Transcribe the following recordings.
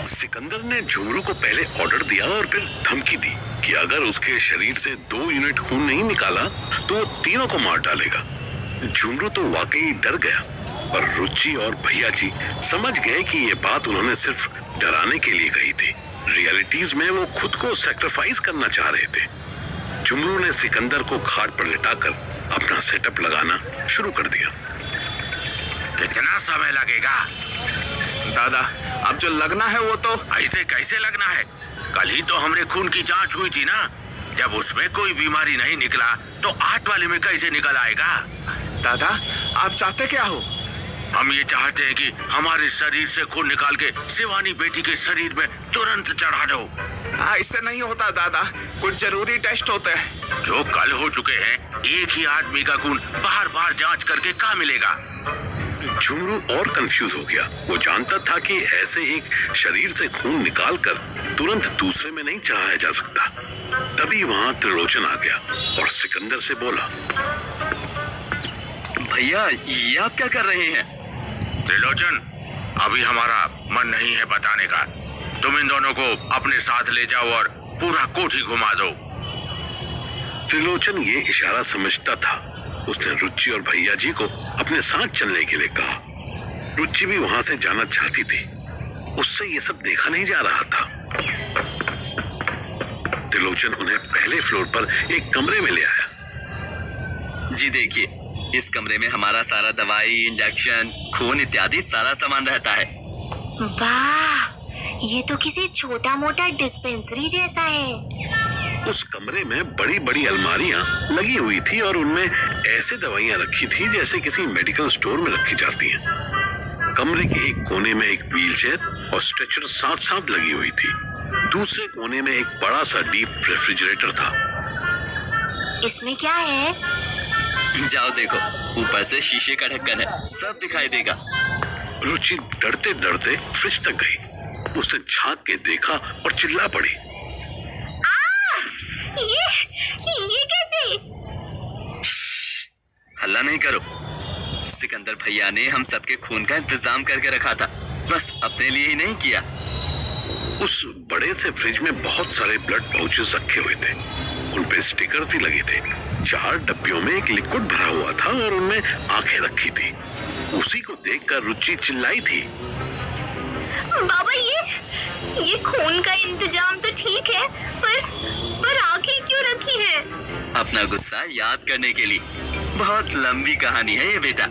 सिकंदर ने झुमरू को पहले ऑर्डर दिया और फिर धमकी दी कि अगर उसके शरीर से 2 यूनिट खून नहीं निकाला तो वो तीनों को मार डालेगा। झुमरू तो वाकई डर गया, पर रुचि और भैया जी समझ गए कि ये बात उन्होंने सिर्फ डराने के लिए कही थी। रियलिटीज में वो खुद को सैक्रिफाइस करना चाह रहे थे। झुमरू ने सिकंदर को खाट पर लिटाकर अपना सेटअप लगाना शुरू कर दिया। कितना समय लगेगा? दादा, अब जो लगना है वो तो ऐसे कैसे लगना है? कल ही तो हमरे खून की जांच हुई थी ना। जब उसमें कोई बीमारी नहीं निकला तो आठ वाले में कैसे निकल आएगा? दादा, आप चाहते क्या हो? हम ये चाहते हैं कि हमारे शरीर से खून निकाल के शिवानी बेटी के शरीर में तुरंत चढ़ा दो। इससे नहीं होता दादा, कुछ जरूरी टेस्ट होते हैं। जो कल हो चुके हैं, एक ही आदमी का खून बार बार जांच करके कहाँ मिलेगा? झुमरू और कंफ्यूज हो गया। वो जानता था कि ऐसे एक शरीर से खून निकालकर तुरंत दूसरे में नहीं चढ़ाया जा सकता। तभी वहाँ त्रिलोचन आ गया और सिकंदर से बोला, भैया ये आप क्या कर रहे हैं? त्रिलोचन, अभी हमारा मन नहीं है बताने का। तुम इन दोनों को अपने साथ ले जाओ और पूरा कोठी घुमा दो। त्रिलोचन ये इशारा समझता था। उसने रुचि और भैया जी को अपने साथ चलने के लिए कहा। रुचि भी वहां से जाना चाहती थी, उससे ये सब देखा नहीं जा रहा था। त्रिलोचन उन्हें पहले फ्लोर पर एक कमरे में ले आया। जी देखिए, इस कमरे में हमारा सारा दवाई, इंजेक्शन, खून इत्यादि सारा सामान रहता है। वाह, ये तो किसी छोटा मोटा डिस्पेंसरी जैसा है। उस कमरे में बड़ी बड़ी अलमारियां लगी हुई थी और उनमें ऐसे दवाइयां रखी थी जैसे किसी मेडिकल स्टोर में रखी जाती हैं। कमरे के एक कोने में एक व्हीलचेयर और स्ट्रेचर साथ साथ लगी हुई थी। दूसरे कोने में एक बड़ा सा डीप रेफ्रिजरेटर था। इसमें क्या है? जाओ देखो, ऊपर से शीशे का ढक्कन है, सब दिखाई देगा। रुचि डरते डरते फ्रिज तक गई। उसने झांक के देखा और चिल्ला पड़ी, ये कैसे? हल्ला नहीं करो। सिकंदर भैया ने हम सबके खून का इंतजाम करके रखा था, बस अपने लिए ही नहीं किया। उस बड़े से फ्रिज में बहुत सारे ब्लड पाउचेस रखे हुए थे। उन पे स्टिकर भी लगे थे। 4 डब्बियों में एक लिक्विड भरा हुआ था और उनमें आंखें रखी थी। उसी को देखकर रुचि चिल्लाई थी, बाबा, ये खून का इंतजाम तो ठीक है, पर आंखें क्यों रखी हैं? अपना गुस्सा याद करने के लिए। बहुत लंबी कहानी है ये बेटा।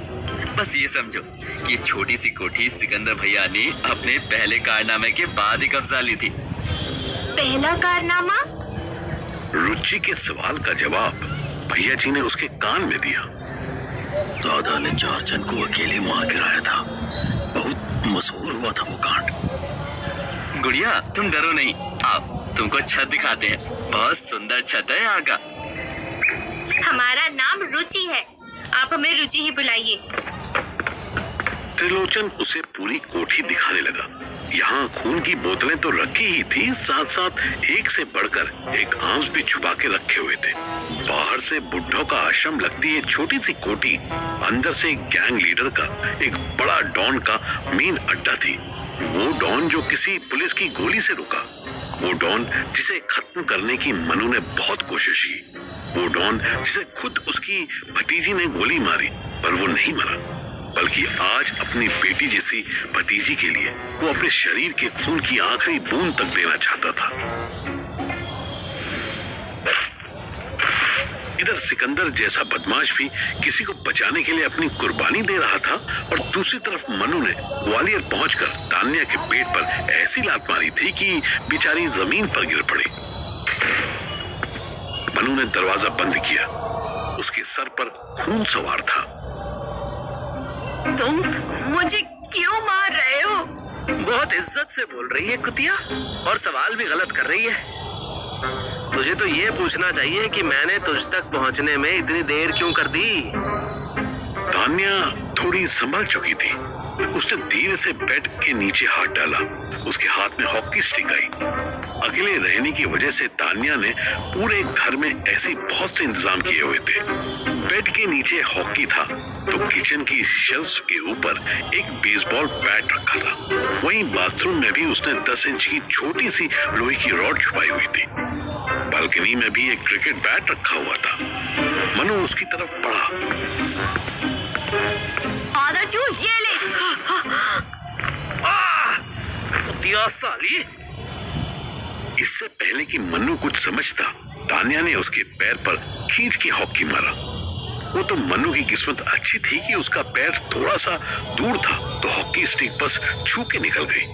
बस ये समझो कि छोटी सी कोठी सिकंदर भैया ने अपने पहले कारनामे के बाद ही कब्जा ली थी। पहला कारनामा? रुचि के सवाल का जवाब भैया जी ने उसके कान में दिया। दादा ने 4 जन को अकेले मार गिराया था। बहुत मशहूर हुआ था वो कांड। गुड़िया, तुम डरो नहीं, आओ तुमको छत दिखाते हैं। बहुत सुंदर छत है यहाँ का। हमारा नाम रुचि है, आप हमें रुचि ही बुलाइए। त्रिलोचन उसे पूरी कोठी दिखाने लगा। यहाँ खून की बोतलें तो रखी ही थी, साथ साथ एक से बढ़कर एक आर्म्स भी छुपा के रखे हुए थे। बाहर से बुड्ढों का आश्रम लगती है छोटी सी कोठी, अंदर से एक गैंग लीडर का, एक बड़ा डॉन का मेन अड्डा थी। वो डॉन जो किसी पुलिस की गोली से रुका, वो डॉन जिसे खत्म करने की मनु ने बहुत कोशिश की, वो डॉन जिसे खुद उसकी भतीजी ने गोली मारी पर वो नहीं मरा, बल्कि आज अपनी बेटी जैसी भतीजी के लिए वो अपने शरीर के खून की आखिरी बूंद तक देना चाहता था। इधर सिकंदर जैसा बदमाश भी किसी को बचाने के लिए अपनी कुर्बानी दे रहा था और दूसरी तरफ मनु ने ग्वालियर पहुंचकर तान्या के पेट पर ऐसी लात मारी थी कि बेचारी जमीन पर गिर पड़ी। मनु ने दरवाजा बंद किया। उसके सर पर खून सवार था। तुम मुझे क्यों मार रहे हो? बहुत इज्जत से बोल रही है कुतिया, और सवाल भी गलत कर रही है। तुझे तो ये पूछना चाहिए कि मैंने तुझ तक पहुंचने में इतनी देर क्यों कर दी। तान्या थोड़ी संभल चुकी थी। उसने धीरे से बेड के नीचे हाथ डाला। उसके हाथ में हॉकी स्टिक आई। अकेले रहने की वजह से तान्या ने पूरे घर में ऐसे बहुत से इंतजाम किए हुए थे। बेड के नीचे हॉकी था, तो किचन की शेल्फ के ऊपर एक बेसबॉल बैट रखा था। वहीं बाथरूम में भी उसने 10 इंच की छोटी सी लोहे की रॉड छुपाई हुई थी। बालकनी में भी एक क्रिकेट बैट रखा हुआ था। मनु उसकी तरफ बढ़ा। आदरचू, ये ले। कुतिया साली। इससे पहले कि मनु कुछ समझता, तान्या ने उसके पैर पर खींच के हॉकी मारा। वो तो मनु की किस्मत अच्छी थी कि उसका पैर थोड़ा सा दूर था, तो हॉकी स्टिक बस छू के निकल गई।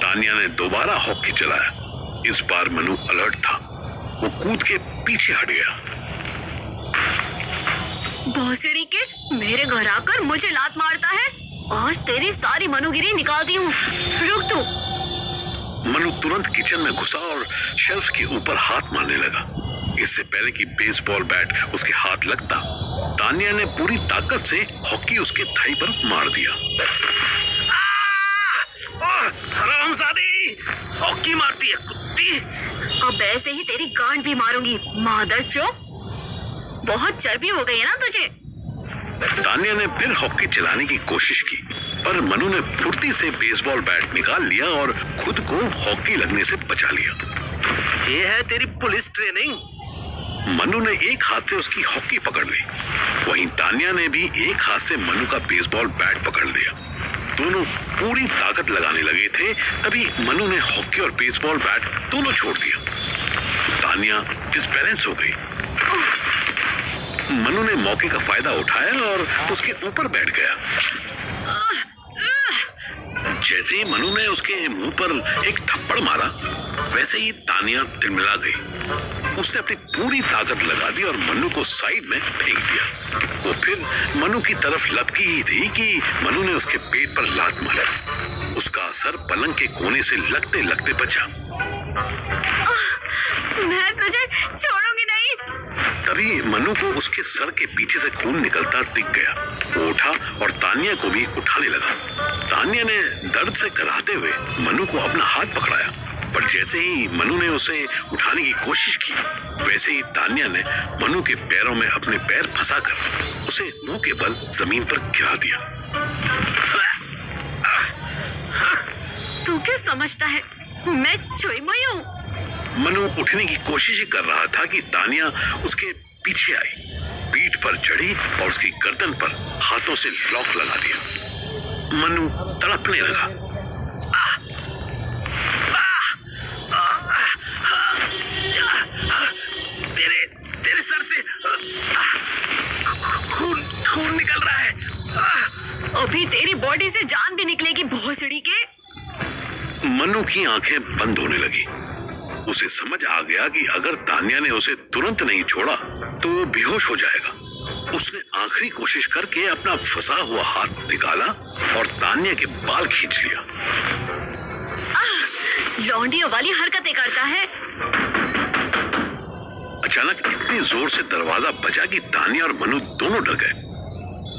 तान्या ने दोबारा हॉकी चलाया। इस बार मनु अलर्ट था। वो कूद के पीछे हट गया। भोसड़ी के, मेरे घर आकर मुझे लात मारता है। आज तेरी सारी मनुगिरी निकालती हूँ। रुक तू। मनु तुरंत किचन में घुसा और शेल्फ के ऊपर हाथ मारने लगा। इससे पहले कि बेसबॉल बैट उसके हाथ लगता, तान्या ने पूरी ताकत से हॉकी उसके थाई पर मार दिया। हरामजादी, हॉकी मारती है कुत्ती। अब ऐसे ही तेरी गांड भी मारूंगी, मादरचोद। बहुत चर्बी हो गई है ना तुझे। तान्या ने फिर हॉकी चलाने की कोशिश की, पर मनु ने फुर्ती से बेसबॉल बैट निकाल लिया और खुद को हॉकी लगने से बचा लिया। ये है तेरी पुलिस ट्रेनिंग। मनु ने एक हाथ से उसकी हॉकी पकड़ ली। वहीं तान्या ने भी एक हाथ से मनु का बेसबॉल बैट पकड़ लिया। दोनों पूरी ताकत लगाने लगे थे, तभी मनु ने हॉकी और बेसबॉल बैट दोनों छोड़ दिया। तान्या डिसबैलेंस हो गई। मनु ने मौके का फायदा उठाया और उसके ऊपर बैठ गया। जैसे ही मनु ने उसके मुंह पर एक थप्पड़ मारा, वैसे ही तान्या तिलमिला गई। उसने अपनी पूरी ताकत लगा दी और मनु को साइड में फेंक दिया। वो फिर मनु की तरफ लपकी ही थी कि मनु ने उसके पेट पर लात मारी। उसका असर पलंग के कोने से लगते लगते बचा। मैं तुझे छोड़ूंगी नहीं। तभी मनु को उसके सर के पीछे से खून निकलता दिख गया। वो उठा और तान्या को भी उठाने लगा। तान्या ने दर्द से कराहते हुए मनु को अपना हाथ पकड़ाया, पर जैसे ही मनु ने उसे उठाने की कोशिश की, वैसे ही तान्या ने मनु के पैरों में अपने पैर फंसाकर उसे मुंह के बल जमीन पर गिरा दिया। तू क्या समझता है मैं छुई मुई हूँ? मनु उठने की कोशिश ही कर रहा था कि तान्या उसके पीछे आई, पीठ पर चढ़ी और उसकी गर्दन पर हाथों से लॉक लगा दिया। मनु तड़पने लगा। तेरे सर से खून निकल रहा है। अभी तेरी बॉडी से जान भी निकलेगी, भोसड़ी के। मनु की आंखें बंद होने लगी। उसे समझ आ गया कि अगर तान्या ने उसे तुरंत नहीं छोड़ा तो वो बेहोश हो जाएगा। उसने आखिरी कोशिश करके अपना फंसा हुआ हाथ निकाला और तान्या के बाल खींच लिया। लौंडियों वाली हरकतें करता है। अचानक इतनी जोर से दरवाजा बजा कि तान्या और मनु दोनों डर गए।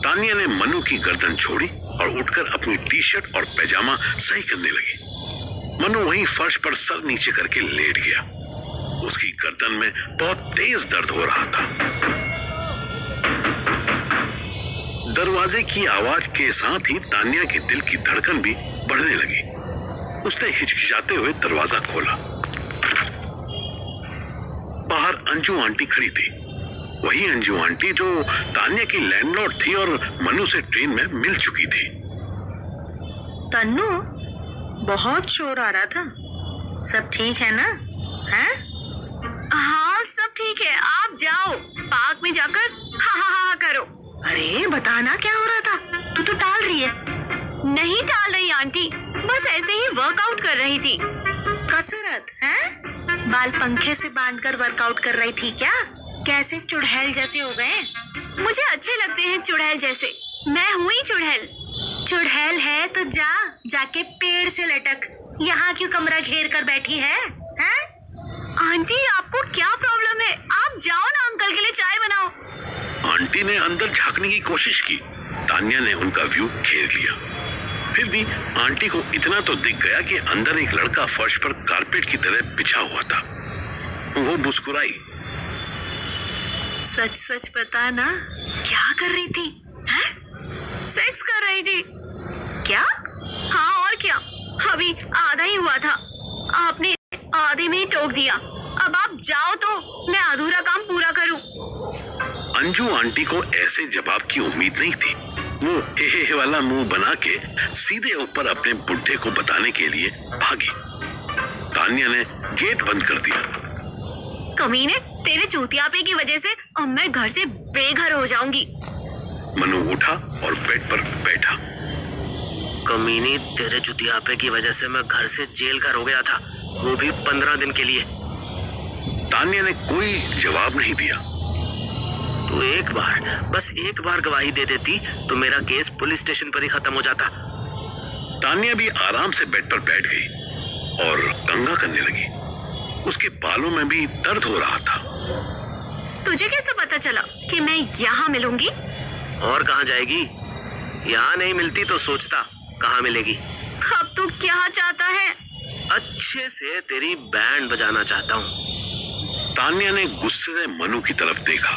तान्या ने मनु की गर्दन छोड़ी और उठकर अपनी टी शर्ट और पैजामा सही करने लगी। मनु वहीं फर्श पर सर नीचे करके लेट गया। उसकी गर्दन में बहुत तेज दर्द हो रहा था। दरवाजे की आवाज के साथ ही तान्या के दिल की धड़कन भी बढ़ने लगी। उसने हिचकिचाते हुए दरवाजा खोला। बाहर अंजू आंटी खड़ी थी। वही अंजू आंटी जो तान्या की लैंडलॉर्ड थी और मनु से ट्रेन में मिल चुकी थी। तन्नू, बहुत शोर आ रहा था। सब ठीक है ना? हैं? हाँ, सब ठीक है। आप जाओ, पार्क में जाकर हा हा हा करो। अरे बताना क्या हो रहा था? तू तो टाल रही है। नहीं टाल रही आंटी, बस ऐसे ही वर्कआउट कर रही थी। कसरत हैं? बाल पंखे से बांधकर वर्कआउट कर रही थी क्या? कैसे चुड़ैल जैसे हो गए? मुझे अच्छे लगते हैं चुड़ैल जैसे। मैं हूँ ही चुड़ैल। चुड़ैल है तो जाके पेड़ से लटक। यहाँ क्यों कमरा घेर कर बैठी है? हैं? आंटी, आपको क्या प्रॉब्लम है? आप जाओ ना, अंकल के लिए चाय बनाओ। आंटी ने अंदर झांकने की कोशिश की। तान्या ने उनका व्यू घेर लिया। फिर भी आंटी को इतना तो दिख गया कि अंदर एक लड़का फर्श पर कारपेट की तरह बिछा हुआ था। वो मुस्कुराई। सच सच बता ना, क्या कर रही थी? सेक्स कर रही थी। क्या? हाँ और क्या, अभी आधा ही हुआ था, आपने आधे में ही टोक दिया। अब आप जाओ तो मैं अधूरा काम पूरा करूं। अंजू आंटी को ऐसे जवाब की उम्मीद नहीं थी। वो हे वाला मुंह बना के सीधे ऊपर अपने बुड्ढे को बताने के लिए भागी। तान्या ने गेट बंद कर दिया। कमीने, तेरे चूतियापे की वजह से अब मैं घर से बेघर हो जाऊंगी। मनु उठा और बेड पर बैठा। कमीनी, तेरे जुतियापे की वजह से मैं घर से जेल घर हो गया था, वो भी 15 दिन के लिए। तान्या ने कोई जवाब नहीं दिया। तू एक बार, बस एक बार गवाही दे देती तो मेरा केस पुलिस स्टेशन पर ही खत्म हो जाता। तान्या भी आराम से बेड पर बैठ गई और कंघा करने लगी। उसके बालों में भी दर्द हो रहा था। तुझे कैसे पता चला कि मैं यहाँ मिलूंगी? और कहाँ जाएगी? यहाँ नहीं मिलती तो सोचता कहाँ मिलेगी। अब तू क्या चाहता है? अच्छे से तेरी बैंड बजाना चाहता हूँ। तान्या ने गुस्से से मनु की तरफ देखा,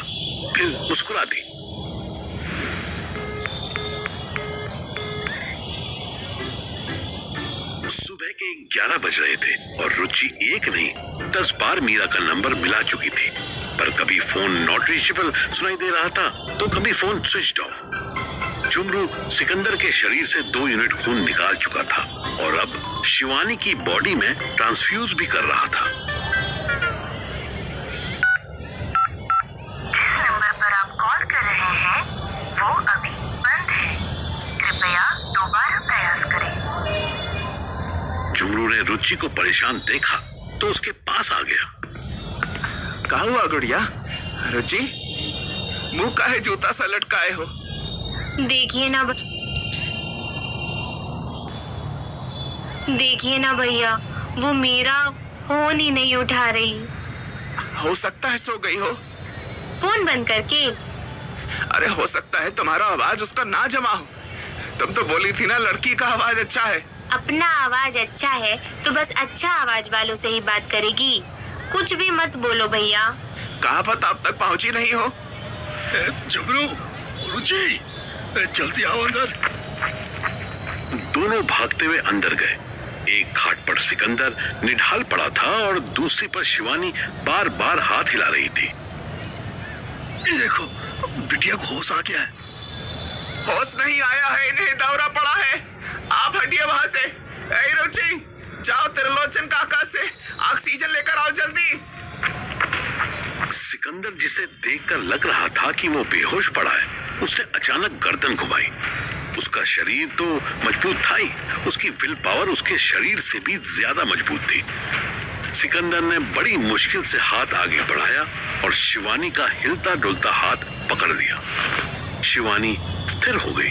फिर मुस्कुरा दी। सुबह के 11 बज रहे थे और रुचि एक नहीं 10 बार मीरा का नंबर मिला चुकी थी, पर कभी फोन नॉट रीचेबल सुनाई दे रहा था तो कभी फोन स्विच्ड ऑफ। जुमरू सिकंदर के शरीर से 2 यूनिट खून निकाल चुका था और अब शिवानी की बॉडी में ट्रांसफ्यूज भी कर रहा था। नंबर पर आप कॉल कर रहे हैं वो अभी बंद है, कृपया दोबारा प्रयास करें। जुमरू ने रुचि को परेशान देखा तो उसके पास आ गया। कहा हुआ गुड़िया? रुचि, मुंह काहे जूता सा लटकाए हो? देखिए ना भैया, वो मीरा फोन ही नहीं उठा रही। हो सकता है सो गई हो। फोन बंद करके। अरे हो सकता है तुम्हारा आवाज उसका ना जमा हो। तुम तो बोली थी ना लड़की का आवाज अच्छा है। अपना आवाज अच्छा है तो बस अच्छा आवाज वालों से ही बात करेगी। कुछ भी मत बोलो भैया। कहाँ पता अब तक पहुंची नहीं हो। जुमरू, रुचि, जल्दी आओ अंदर। दोनों भागते हुए अंदर गए। एक खाट पर सिकंदर निढाल पड़ा था और दूसरी पर शिवानी बार बार हाथ हिला रही थी। देखो, बिटिया को होश आ गया है। होश नहीं आया है, इन्हें दौरा पड़ा है। आप हटिए वहां से। ए रुचि, जाओ त्रिलोचन काका से ऑक्सीजन लेकर आओ जल्दी। सिकंदर, जिसे देखकर लग रहा था कि वो बेहोश पड़ा है, उसने अचानक गर्दन घुमाई। उसका शरीर तो मजबूत था ही, उसकी विल पावर उसके शरीर से भी ज्यादा मजबूत थी। सिकंदर ने बड़ी मुश्किल से हाथ आगे बढ़ाया और शिवानी का हिलता डुलता हाथ पकड़ लिया। शिवानी स्थिर हो गई।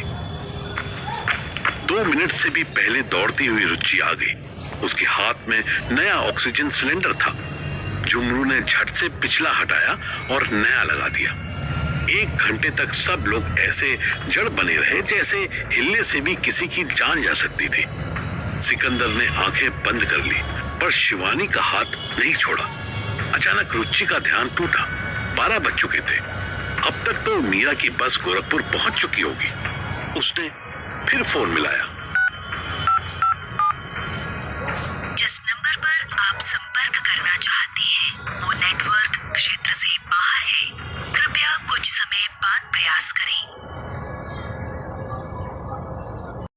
2 मिनट से भी पहले दौड़ती हुई रुचि आ गई। उसके हाथ में नया ऑक्सीजन सिलेंडर था। जुमरू ने झट से पिछला हटाया और नया लगा दिया। 1 घंटे तक सब लोग ऐसे जड़ बने रहे जैसे हिलने से भी किसी की जान जा सकती थी। सिकंदर ने आंखें बंद कर ली, पर शिवानी का हाथ नहीं छोड़ा। अचानक रुचि का ध्यान टूटा। 12 बज चुके थे। अब तक तो मीरा की बस गोरखपुर पहुंच चुकी होगी। उसने फिर फोन मिलाया।